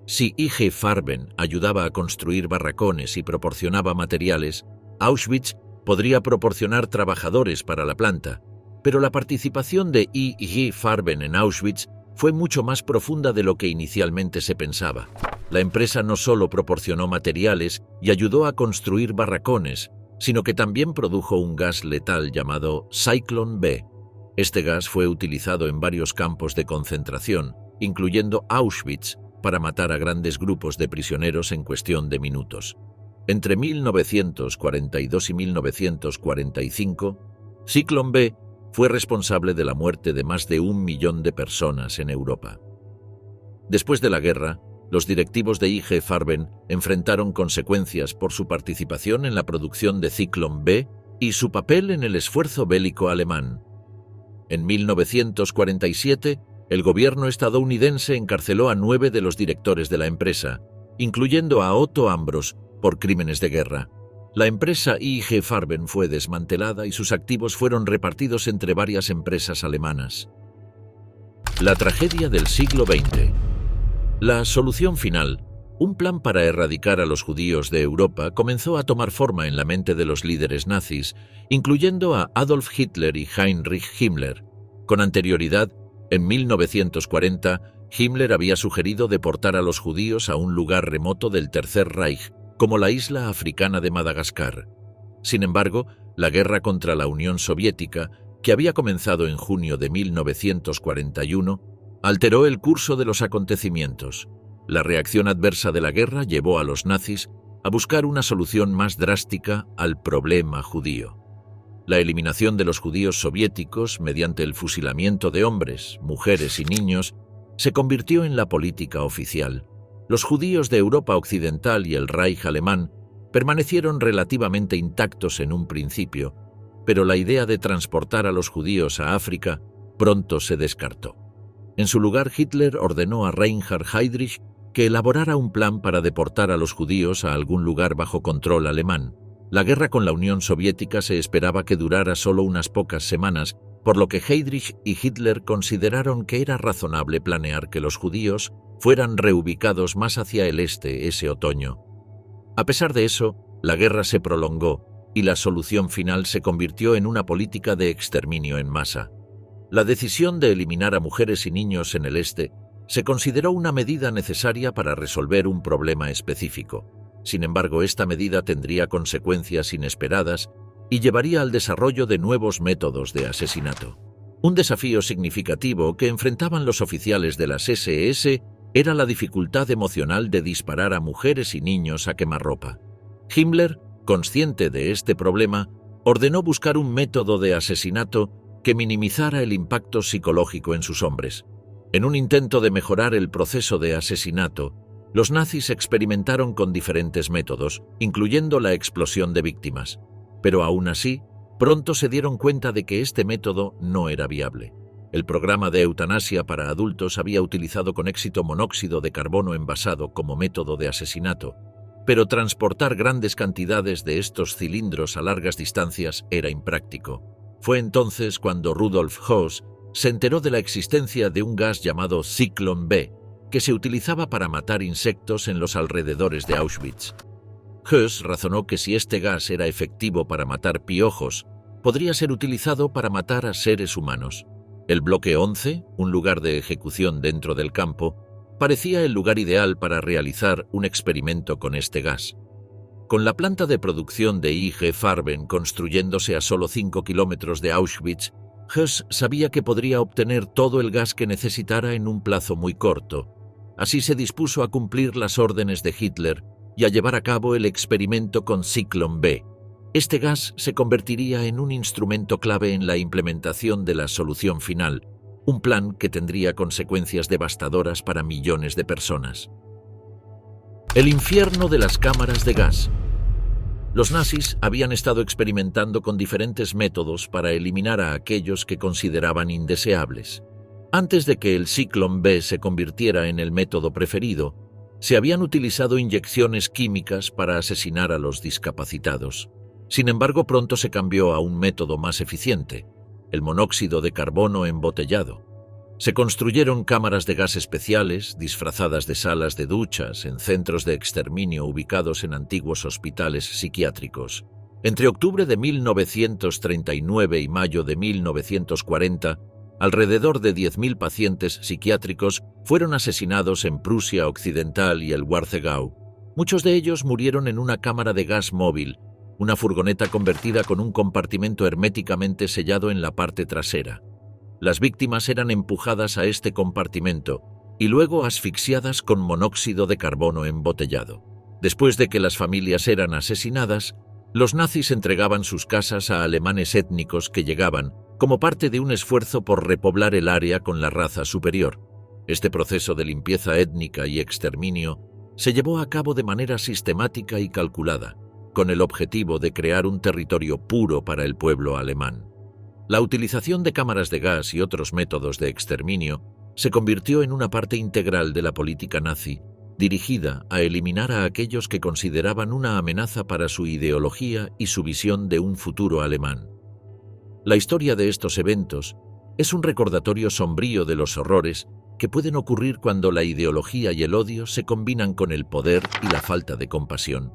Si IG Farben ayudaba a construir barracones y proporcionaba materiales, Auschwitz podría proporcionar trabajadores para la planta, pero la participación de IG Farben en Auschwitz fue mucho más profunda de lo que inicialmente se pensaba. La empresa no solo proporcionó materiales y ayudó a construir barracones, sino que también produjo un gas letal llamado Zyklon B. Este gas fue utilizado en varios campos de concentración, incluyendo Auschwitz, para matar a grandes grupos de prisioneros en cuestión de minutos. Entre 1942 y 1945, Zyklon B fue responsable de la muerte de más de 1 millón de personas en Europa. Después de la guerra, los directivos de IG Farben enfrentaron consecuencias por su participación en la producción de Zyklon B y su papel en el esfuerzo bélico alemán. En 1947, el gobierno estadounidense encarceló a 9 de los directores de la empresa, incluyendo a Otto Ambros, por crímenes de guerra. La empresa IG Farben fue desmantelada y sus activos fueron repartidos entre varias empresas alemanas. La tragedia del siglo XX. La solución final, un plan para erradicar a los judíos de Europa, comenzó a tomar forma en la mente de los líderes nazis, incluyendo a Adolf Hitler y Heinrich Himmler. Con anterioridad, en 1940, Himmler había sugerido deportar a los judíos a un lugar remoto del Tercer Reich, como la isla africana de Madagascar. Sin embargo, la guerra contra la Unión Soviética, que había comenzado en junio de 1941, alteró el curso de los acontecimientos. La reacción adversa de la guerra llevó a los nazis a buscar una solución más drástica al problema judío. La eliminación de los judíos soviéticos mediante el fusilamiento de hombres, mujeres y niños se convirtió en la política oficial. Los judíos de Europa Occidental y el Reich alemán permanecieron relativamente intactos en un principio, pero la idea de transportar a los judíos a África pronto se descartó. En su lugar, Hitler ordenó a Reinhard Heydrich que elaborara un plan para deportar a los judíos a algún lugar bajo control alemán. La guerra con la Unión Soviética se esperaba que durara solo unas pocas semanas, por lo que Heydrich y Hitler consideraron que era razonable planear que los judíos fueran reubicados más hacia el este ese otoño. A pesar de eso, la guerra se prolongó y la solución final se convirtió en una política de exterminio en masa. La decisión de eliminar a mujeres y niños en el este se consideró una medida necesaria para resolver un problema específico. Sin embargo, esta medida tendría consecuencias inesperadas y llevaría al desarrollo de nuevos métodos de asesinato. Un desafío significativo que enfrentaban los oficiales de las SS era la dificultad emocional de disparar a mujeres y niños a quemarropa. Himmler, consciente de este problema, ordenó buscar un método de asesinato que minimizara el impacto psicológico en sus hombres. En un intento de mejorar el proceso de asesinato, los nazis experimentaron con diferentes métodos, incluyendo la explosión de víctimas. Pero aún así, pronto se dieron cuenta de que este método no era viable. El programa de eutanasia para adultos había utilizado con éxito monóxido de carbono envasado como método de asesinato, pero transportar grandes cantidades de estos cilindros a largas distancias era impráctico. Fue entonces cuando Rudolf Höss se enteró de la existencia de un gas llamado Zyklon B, que se utilizaba para matar insectos en los alrededores de Auschwitz. Höss razonó que si este gas era efectivo para matar piojos, podría ser utilizado para matar a seres humanos. El bloque 11, un lugar de ejecución dentro del campo, parecía el lugar ideal para realizar un experimento con este gas. Con la planta de producción de IG Farben construyéndose a solo 5 kilómetros de Auschwitz, Höss sabía que podría obtener todo el gas que necesitara en un plazo muy corto. Así se dispuso a cumplir las órdenes de Hitler y a llevar a cabo el experimento con Zyklon B. Este gas se convertiría en un instrumento clave en la implementación de la solución final, un plan que tendría consecuencias devastadoras para millones de personas. El infierno de las cámaras de gas. Los nazis habían estado experimentando con diferentes métodos para eliminar a aquellos que consideraban indeseables. Antes de que el Zyklon B se convirtiera en el método preferido, se habían utilizado inyecciones químicas para asesinar a los discapacitados. Sin embargo, pronto se cambió a un método más eficiente, el monóxido de carbono embotellado. Se construyeron cámaras de gas especiales, disfrazadas de salas de duchas, en centros de exterminio ubicados en antiguos hospitales psiquiátricos. Entre octubre de 1939 y mayo de 1940, alrededor de 10.000 pacientes psiquiátricos fueron asesinados en Prusia Occidental y el Warthegau. Muchos de ellos murieron en una cámara de gas móvil, una furgoneta convertida con un compartimento herméticamente sellado en la parte trasera. Las víctimas eran empujadas a este compartimento y luego asfixiadas con monóxido de carbono embotellado. Después de que las familias eran asesinadas, los nazis entregaban sus casas a alemanes étnicos que llegaban, como parte de un esfuerzo por repoblar el área con la raza superior. Este proceso de limpieza étnica y exterminio se llevó a cabo de manera sistemática y calculada, con el objetivo de crear un territorio puro para el pueblo alemán. La utilización de cámaras de gas y otros métodos de exterminio se convirtió en una parte integral de la política nazi, dirigida a eliminar a aquellos que consideraban una amenaza para su ideología y su visión de un futuro alemán. La historia de estos eventos es un recordatorio sombrío de los horrores que pueden ocurrir cuando la ideología y el odio se combinan con el poder y la falta de compasión.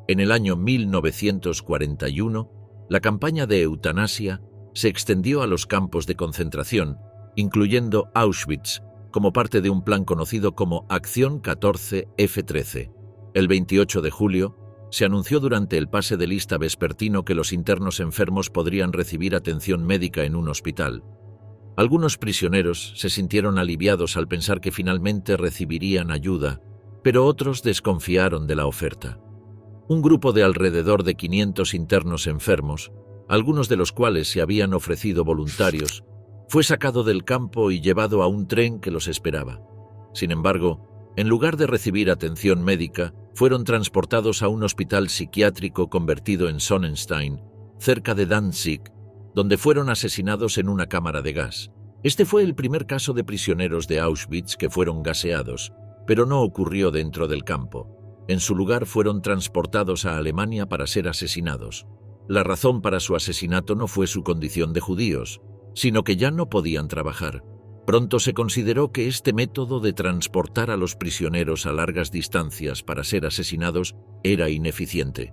En el año 1941, la campaña de eutanasia se extendió a los campos de concentración, incluyendo Auschwitz, como parte de un plan conocido como Acción 14F13. El 28 de julio, se anunció durante el pase de lista vespertino que los internos enfermos podrían recibir atención médica en un hospital. Algunos prisioneros se sintieron aliviados al pensar que finalmente recibirían ayuda, pero otros desconfiaron de la oferta. Un grupo de alrededor de 500 internos enfermos, algunos de los cuales se habían ofrecido voluntarios, fue sacado del campo y llevado a un tren que los esperaba. Sin embargo, en lugar de recibir atención médica, fueron transportados a un hospital psiquiátrico convertido en Sonnenstein, cerca de Danzig, donde fueron asesinados en una cámara de gas. Este fue el primer caso de prisioneros de Auschwitz que fueron gaseados, pero no ocurrió dentro del campo. En su lugar fueron transportados a Alemania para ser asesinados. La razón para su asesinato no fue su condición de judíos, sino que ya no podían trabajar. Pronto se consideró que este método de transportar a los prisioneros a largas distancias para ser asesinados era ineficiente.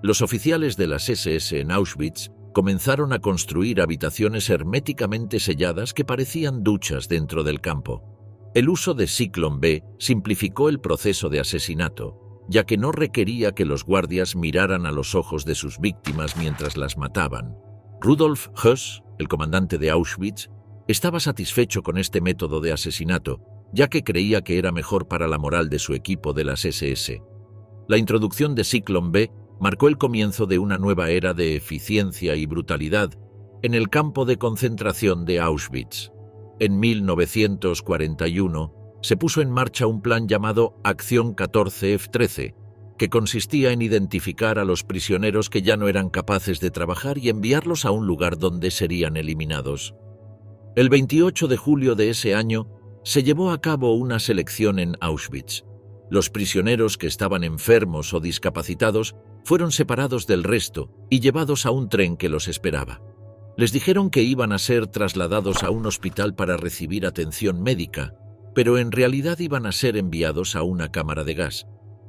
Los oficiales de las SS en Auschwitz comenzaron a construir habitaciones herméticamente selladas que parecían duchas dentro del campo. El uso de Zyklon B simplificó el proceso de asesinato, ya que no requería que los guardias miraran a los ojos de sus víctimas mientras las mataban. Rudolf Höss, el comandante de Auschwitz, estaba satisfecho con este método de asesinato, ya que creía que era mejor para la moral de su equipo de las SS. La introducción de Zyklon B marcó el comienzo de una nueva era de eficiencia y brutalidad en el campo de concentración de Auschwitz. En 1941 se puso en marcha un plan llamado Acción 14F-13, que consistía en identificar a los prisioneros que ya no eran capaces de trabajar y enviarlos a un lugar donde serían eliminados. El 28 de julio de ese año se llevó a cabo una selección en Auschwitz. Los prisioneros que estaban enfermos o discapacitados fueron separados del resto y llevados a un tren que los esperaba. Les dijeron que iban a ser trasladados a un hospital para recibir atención médica, pero en realidad iban a ser enviados a una cámara de gas.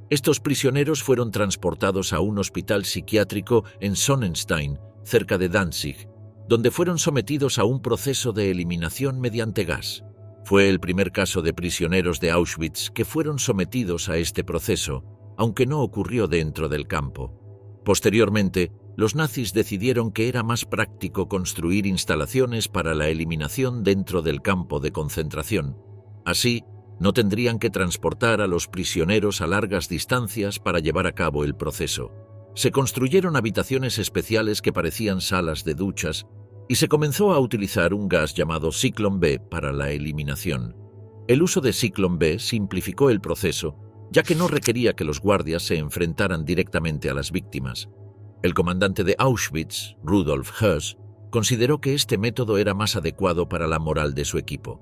Estos prisioneros fueron transportados a un hospital psiquiátrico en Sonnenstein, cerca de Danzig, donde fueron sometidos a un proceso de eliminación mediante gas. Fue el primer caso de prisioneros de Auschwitz que fueron sometidos a este proceso, aunque no ocurrió dentro del campo. Posteriormente, los nazis decidieron que era más práctico construir instalaciones para la eliminación dentro del campo de concentración. Así, no tendrían que transportar a los prisioneros a largas distancias para llevar a cabo el proceso. Se construyeron habitaciones especiales que parecían salas de duchas y se comenzó a utilizar un gas llamado Zyklon B para la eliminación. El uso de Zyklon B simplificó el proceso, ya que no requería que los guardias se enfrentaran directamente a las víctimas. El comandante de Auschwitz, Rudolf Höss, consideró que este método era más adecuado para la moral de su equipo.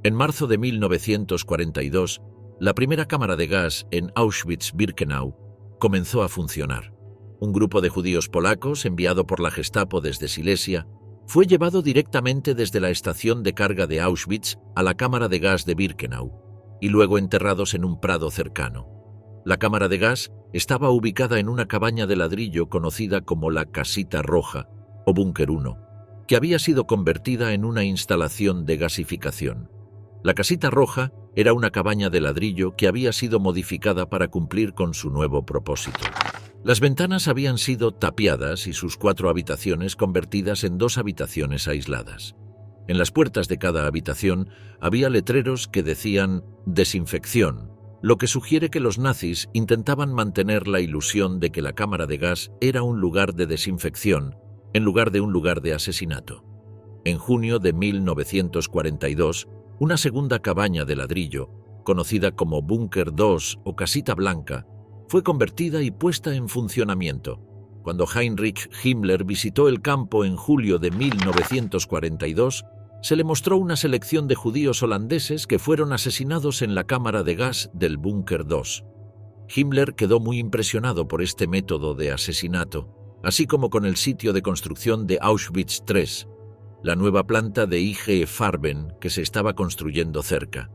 En marzo de 1942, la primera cámara de gas en Auschwitz-Birkenau comenzó a funcionar. Un grupo de judíos polacos, enviado por la Gestapo desde Silesia, fue llevado directamente desde la estación de carga de Auschwitz a la cámara de gas de Birkenau y luego enterrados en un prado cercano. La cámara de gas estaba ubicada en una cabaña de ladrillo conocida como la Casita Roja o Búnker 1, que había sido convertida en una instalación de gasificación. La Casita Roja era una cabaña de ladrillo que había sido modificada para cumplir con su nuevo propósito. Las ventanas habían sido tapiadas y sus 4 habitaciones convertidas en 2 habitaciones aisladas. En las puertas de cada habitación había letreros que decían «desinfección», lo que sugiere que los nazis intentaban mantener la ilusión de que la cámara de gas era un lugar de desinfección en lugar de un lugar de asesinato. En junio de 1942, una segunda cabaña de ladrillo, conocida como Búnker 2 o Casita Blanca, fue convertida y puesta en funcionamiento. Cuando Heinrich Himmler visitó el campo en julio de 1942, se le mostró una selección de judíos holandeses que fueron asesinados en la cámara de gas del Búnker 2. Himmler quedó muy impresionado por este método de asesinato, así como con el sitio de construcción de Auschwitz III, la nueva planta de IG Farben que se estaba construyendo cerca.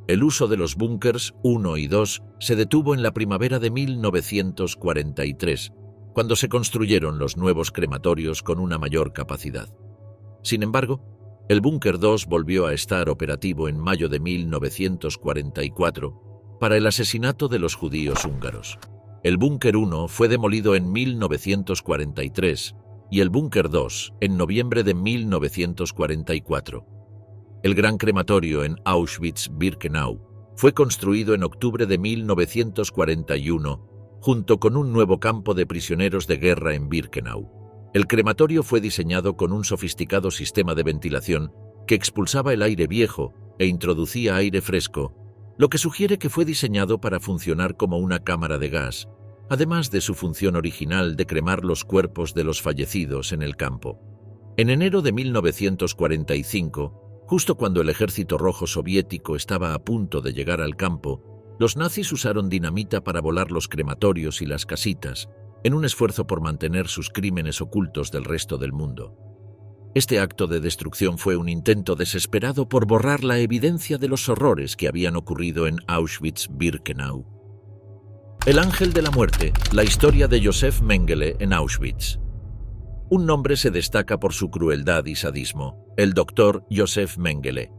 El uso de los búnkers 1 y 2 se detuvo en la primavera de 1943, cuando se construyeron los nuevos crematorios con una mayor capacidad. Sin embargo, el Búnker 2 volvió a estar operativo en mayo de 1944 para el asesinato de los judíos húngaros. El Búnker 1 fue demolido en 1943 y el Búnker 2 en noviembre de 1944. El gran crematorio en Auschwitz-Birkenau fue construido en octubre de 1941 junto con un nuevo campo de prisioneros de guerra en Birkenau. El crematorio fue diseñado con un sofisticado sistema de ventilación que expulsaba el aire viejo e introducía aire fresco, lo que sugiere que fue diseñado para funcionar como una cámara de gas, además de su función original de cremar los cuerpos de los fallecidos en el campo. En enero de 1945, justo cuando el Ejército Rojo soviético estaba a punto de llegar al campo, los nazis usaron dinamita para volar los crematorios y las casitas, en un esfuerzo por mantener sus crímenes ocultos del resto del mundo. Este acto de destrucción fue un intento desesperado por borrar la evidencia de los horrores que habían ocurrido en Auschwitz-Birkenau. El ángel de la muerte, la historia de Josef Mengele en Auschwitz. Un nombre se destaca por su crueldad y sadismo, el doctor Josef Mengele.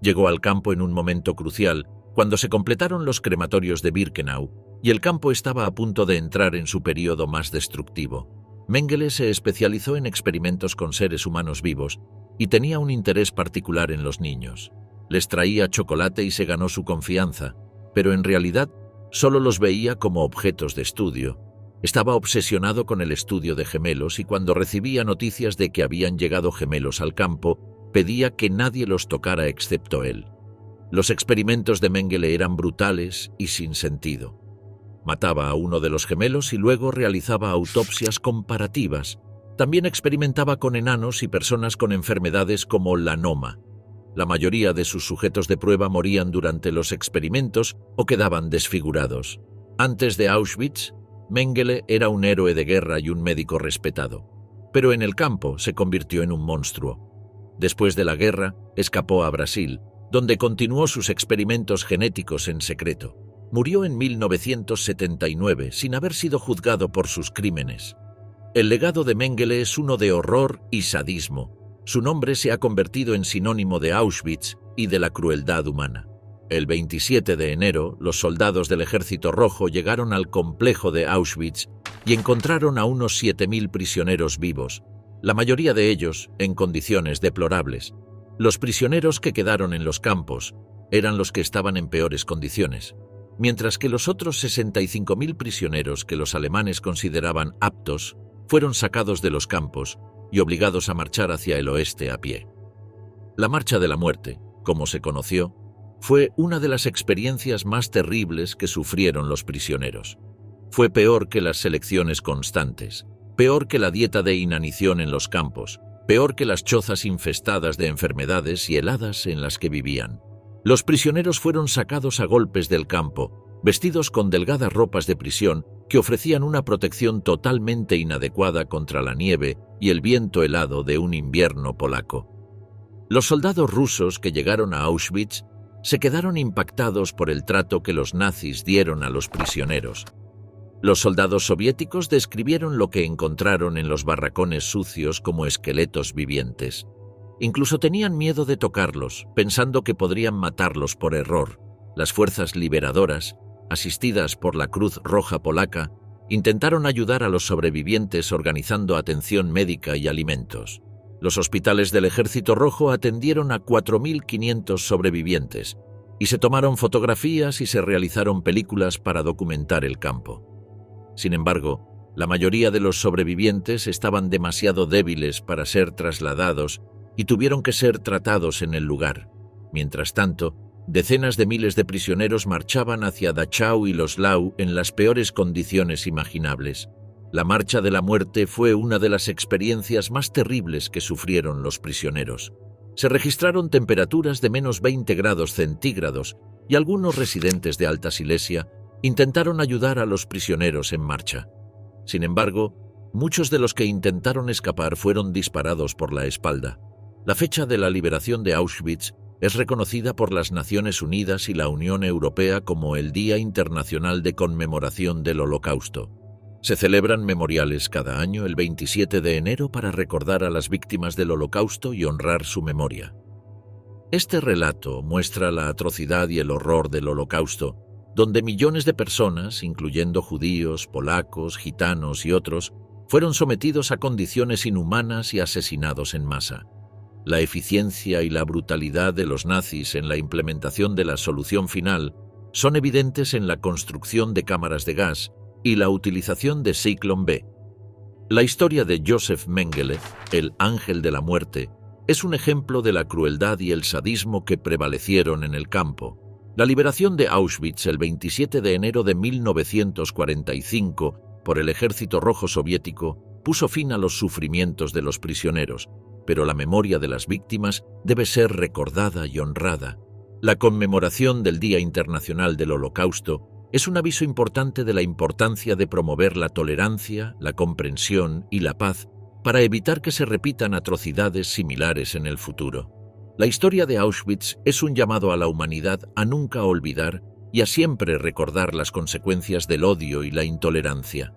Llegó al campo en un momento crucial, cuando se completaron los crematorios de Birkenau y el campo estaba a punto de entrar en su periodo más destructivo. Mengele se especializó en experimentos con seres humanos vivos y tenía un interés particular en los niños. Les traía chocolate y se ganó su confianza, pero en realidad solo los veía como objetos de estudio. Estaba obsesionado con el estudio de gemelos y cuando recibía noticias de que habían llegado gemelos al campo, pedía que nadie los tocara excepto él. Los experimentos de Mengele eran brutales y sin sentido. Mataba a uno de los gemelos y luego realizaba autopsias comparativas. También experimentaba con enanos y personas con enfermedades como la noma. La mayoría de sus sujetos de prueba morían durante los experimentos o quedaban desfigurados. Antes de Auschwitz, Mengele era un héroe de guerra y un médico respetado, pero en el campo se convirtió en un monstruo. Después de la guerra, escapó a Brasil, donde continuó sus experimentos genéticos en secreto. Murió en 1979 sin haber sido juzgado por sus crímenes. El legado de Mengele es uno de horror y sadismo. Su nombre se ha convertido en sinónimo de Auschwitz y de la crueldad humana. El 27 de enero, los soldados del Ejército Rojo llegaron al complejo de Auschwitz y encontraron a unos 7.000 prisioneros vivos, la mayoría de ellos en condiciones deplorables. Los prisioneros que quedaron en los campos eran los que estaban en peores condiciones, mientras que los otros 65.000 prisioneros que los alemanes consideraban aptos fueron sacados de los campos y obligados a marchar hacia el oeste a pie. La Marcha de la Muerte, como se conoció, fue una de las experiencias más terribles que sufrieron los prisioneros. Fue peor que las selecciones constantes, peor que la dieta de inanición en los campos, peor que las chozas infestadas de enfermedades y heladas en las que vivían. Los prisioneros fueron sacados a golpes del campo, vestidos con delgadas ropas de prisión que ofrecían una protección totalmente inadecuada contra la nieve y el viento helado de un invierno polaco. Los soldados rusos que llegaron a Auschwitz se quedaron impactados por el trato que los nazis dieron a los prisioneros. Los soldados soviéticos describieron lo que encontraron en los barracones sucios como esqueletos vivientes. Incluso tenían miedo de tocarlos, pensando que podrían matarlos por error. Las fuerzas liberadoras, asistidas por la Cruz Roja Polaca, intentaron ayudar a los sobrevivientes organizando atención médica y alimentos. Los hospitales del Ejército Rojo atendieron a 4.500 sobrevivientes y se tomaron fotografías y se realizaron películas para documentar el campo. Sin embargo, la mayoría de los sobrevivientes estaban demasiado débiles para ser trasladados y tuvieron que ser tratados en el lugar. Mientras tanto, decenas de miles de prisioneros marchaban hacia Dachau y Loslau en las peores condiciones imaginables. La Marcha de la Muerte fue una de las experiencias más terribles que sufrieron los prisioneros. Se registraron temperaturas de menos 20 grados centígrados y algunos residentes de Alta Silesia intentaron ayudar a los prisioneros en marcha. Sin embargo, muchos de los que intentaron escapar fueron disparados por la espalda. La fecha de la liberación de Auschwitz es reconocida por las Naciones Unidas y la Unión Europea como el Día Internacional de Conmemoración del Holocausto. Se celebran memoriales cada año el 27 de enero para recordar a las víctimas del Holocausto y honrar su memoria. Este relato muestra la atrocidad y el horror del Holocausto, donde millones de personas, incluyendo judíos, polacos, gitanos y otros, fueron sometidos a condiciones inhumanas y asesinados en masa. La eficiencia y la brutalidad de los nazis en la implementación de la solución final son evidentes en la construcción de cámaras de gas y la utilización de Zyklon B. La historia de Josef Mengele, el ángel de la muerte, es un ejemplo de la crueldad y el sadismo que prevalecieron en el campo. La liberación de Auschwitz el 27 de enero de 1945 por el Ejército Rojo Soviético puso fin a los sufrimientos de los prisioneros, pero la memoria de las víctimas debe ser recordada y honrada. La conmemoración del Día Internacional del Holocausto es un aviso importante de la importancia de promover la tolerancia, la comprensión y la paz para evitar que se repitan atrocidades similares en el futuro. La historia de Auschwitz es un llamado a la humanidad a nunca olvidar y a siempre recordar las consecuencias del odio y la intolerancia.